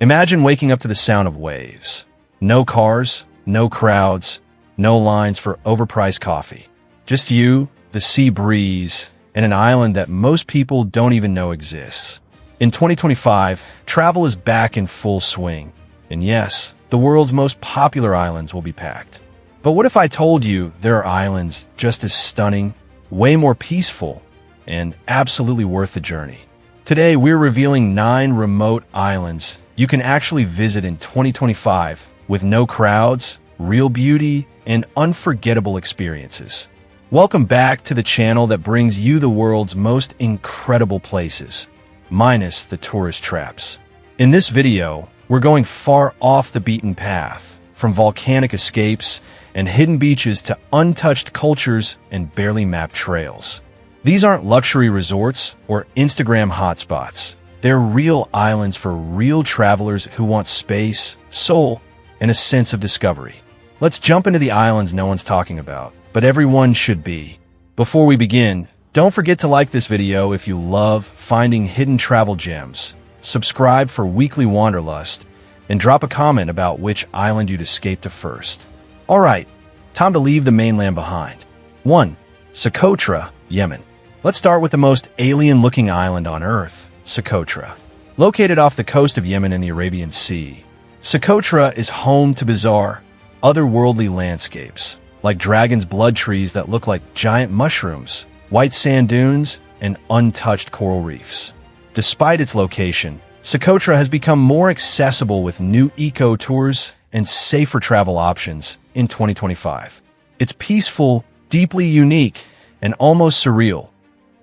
Imagine waking up to the sound of waves. No cars, no crowds, no lines for overpriced coffee. Just you, the sea breeze, and an island that most people don't even know exists. In 2025, travel is back in full swing. And yes, the world's most popular islands will be packed. But what if I told you there are islands just as stunning, way more peaceful, and absolutely worth the journey? Today, we're revealing 9 remote islands you can actually visit in 2025 with no crowds, real beauty, and unforgettable experiences. Welcome back to the channel that brings you the world's most incredible places, minus the tourist traps. In this video, we're going far off the beaten path, from volcanic escapes and hidden beaches to untouched cultures and barely mapped trails. These aren't luxury resorts or Instagram hotspots. They're real islands for real travelers who want space, soul, and a sense of discovery. Let's jump into the islands no one's talking about, but everyone should be. Before we begin, don't forget to like this video if you love finding hidden travel gems, subscribe for weekly wanderlust, and drop a comment about which island you'd escape to first. Alright, time to leave the mainland behind. 1. Socotra, Yemen. Let's start with the most alien-looking island on Earth, Socotra. Located off the coast of Yemen in the Arabian Sea, Socotra is home to bizarre, otherworldly landscapes, like dragon's blood trees that look like giant mushrooms, white sand dunes, and untouched coral reefs. Despite its location, Socotra has become more accessible with new eco-tours and safer travel options in 2025. It's peaceful, deeply unique, and almost surreal,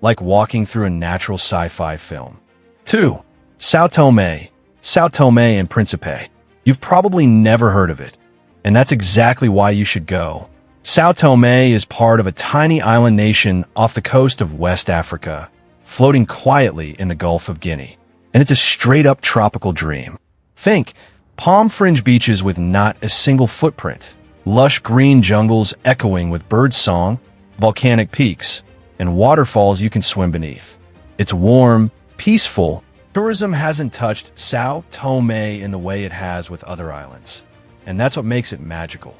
like walking through a natural sci-fi film. 2. São Tomé and Príncipe. You've probably never heard of it, and that's exactly why you should go. São Tomé is part of a tiny island nation off the coast of West Africa, floating quietly in the Gulf of Guinea. And it's a straight-up tropical dream. Think palm-fringed beaches with not a single footprint, lush green jungles echoing with bird song, volcanic peaks, and waterfalls you can swim beneath. It's warm, peaceful. Tourism hasn't touched São Tomé in the way it has with other islands, and that's what makes it magical.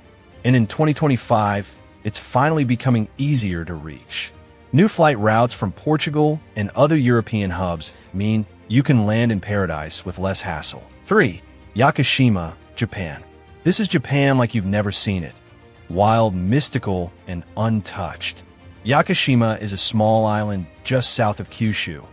And in 2025, it's finally becoming easier to reach. New flight routes from Portugal and other European hubs mean you can land in paradise with less hassle. 3. Yakushima, Japan. This is Japan like you've never seen it. Wild, mystical, and untouched. Yakushima is a small island just south of Kyushu,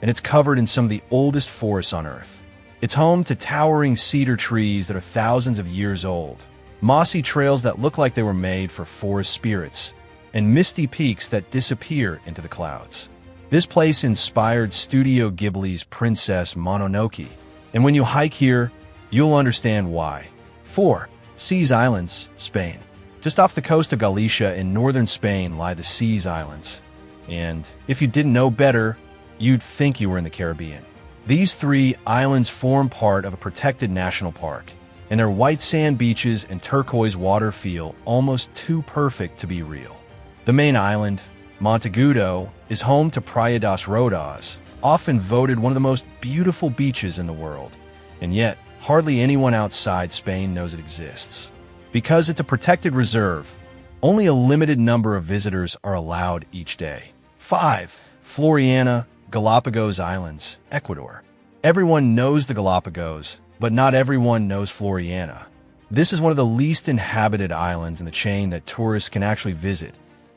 and it's covered in some of the oldest forests on Earth. It's home to towering cedar trees that are thousands of years old, mossy trails that look like they were made for forest spirits, and misty peaks that disappear into the clouds. This place inspired Studio Ghibli's Princess Mononoke, and when you hike here, you'll understand why. 4. Seas Islands, Spain. Just off the coast of Galicia in northern Spain lie the Seas Islands. And if you didn't know better, you'd think you were in the Caribbean. These 3 islands form part of a protected national park, and their white sand beaches and turquoise water feel almost too perfect to be real. The main island, Monteagudo, is home to Praia das Rodas, often voted one of the most beautiful beaches in the world, and yet hardly anyone outside Spain knows it exists. Because it's a protected reserve, only a limited number of visitors are allowed each day. 5. Floriana, Galapagos Islands, Ecuador. Everyone knows the Galapagos, but not everyone knows Floriana. This is one of the least inhabited islands in the chain that tourists can actually visit,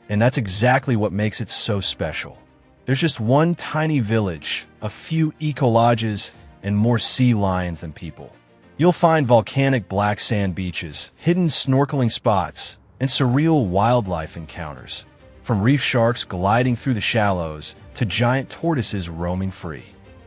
and that's exactly what makes it so special. There's just one tiny village, a few eco-lodges, and more sea lions than people. You'll find volcanic black sand beaches, hidden snorkeling spots, and surreal wildlife encounters, from reef sharks gliding through the shallows to giant tortoises roaming free.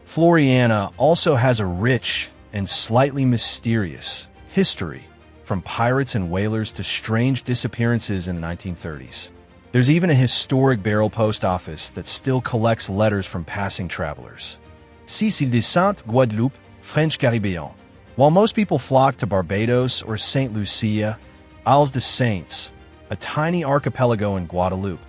Floriana also has a rich and slightly mysterious history, from pirates and whalers to strange disappearances in the 1930s. There's even a historic barrel post office that still collects letters from passing travelers. Île de Sainte-Guadeloupe, French Caribbean. While most people flock to Barbados or St. Lucia, Isles des Saints, a tiny archipelago in Guadeloupe,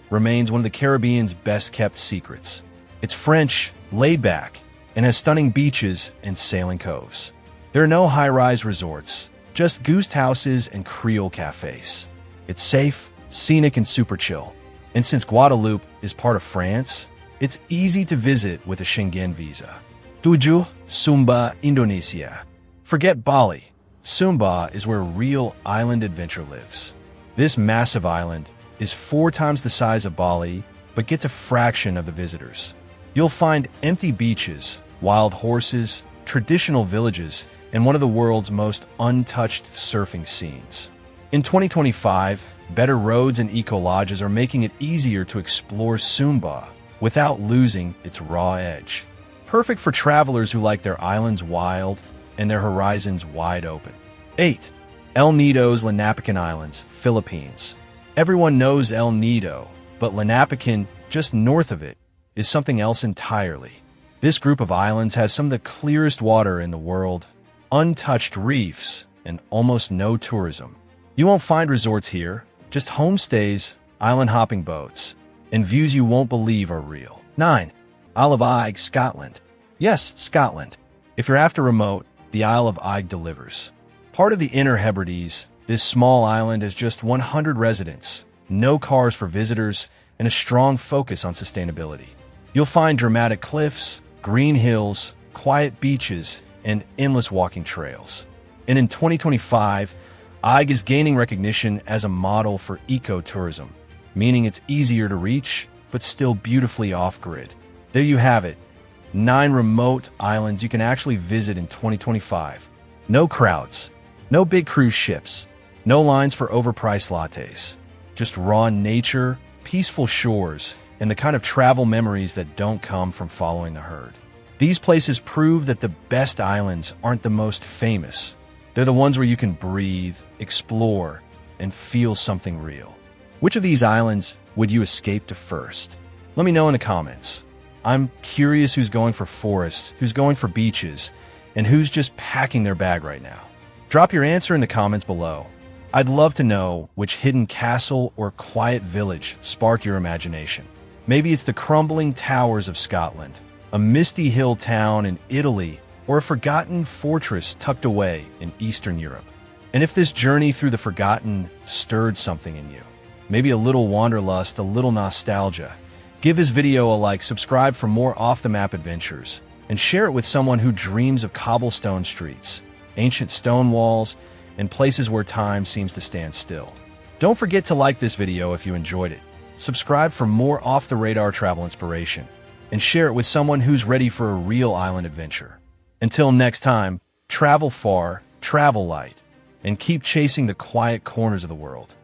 remains one of the Caribbean's best-kept secrets. It's French, laid back, and has stunning beaches and sailing coves. There are no high-rise resorts, just ghost houses and Creole cafes. It's safe, scenic, and super chill. And since Guadeloupe is part of France, it's easy to visit with a Schengen visa. Tujuh, Sumba, Indonesia. Forget Bali. Sumba is where real island adventure lives. This massive island is 4 times the size of Bali, but gets a fraction of the visitors. You'll find empty beaches, wild horses, traditional villages, and one of the world's most untouched surfing scenes. In 2025, better roads and eco-lodges are making it easier to explore Sumba without losing its raw edge. Perfect for travelers who like their islands wild and their horizons wide open. 8. El Nido's Lanapican Islands, Philippines. Everyone knows El Nido, but Lanapican, just north of it, is something else entirely. This group of islands has some of the clearest water in the world, untouched reefs, and almost no tourism. You won't find resorts here, just homestays, island-hopping boats, and views you won't believe are real. 9. Isle of Eigg, Scotland. Yes, Scotland. If you're after remote, the Isle of Eigg delivers. Part of the Inner Hebrides, this small island has just 100 residents, no cars for visitors, and a strong focus on sustainability. You'll find dramatic cliffs, green hills, quiet beaches, and endless walking trails. And in 2025, Eigg is gaining recognition as a model for ecotourism, meaning it's easier to reach, but still beautifully off-grid. There you have it, 9 remote islands you can actually visit in 2025. No crowds, no big cruise ships, no lines for overpriced lattes, just raw nature, peaceful shores, and the kind of travel memories that don't come from following the herd. These places prove that the best islands aren't the most famous. They're the ones where you can breathe, explore, and feel something real. Which of these islands would you escape to first? Let me know in the comments. I'm curious who's going for forests, who's going for beaches, and who's just packing their bag right now. Drop your answer in the comments below. I'd love to know which hidden castle or quiet village sparked your imagination. Maybe it's the crumbling towers of Scotland, a misty hill town in Italy, or a forgotten fortress tucked away in Eastern Europe. And if this journey through the forgotten stirred something in you, maybe a little wanderlust, a little nostalgia, give this video a like, subscribe for more off-the-map adventures, and share it with someone who dreams of cobblestone streets, ancient stone walls, and places where time seems to stand still. Don't forget to like this video if you enjoyed it, subscribe for more off-the-radar travel inspiration, and share it with someone who's ready for a real island adventure. Until next time, travel far, travel light, and keep chasing the quiet corners of the world.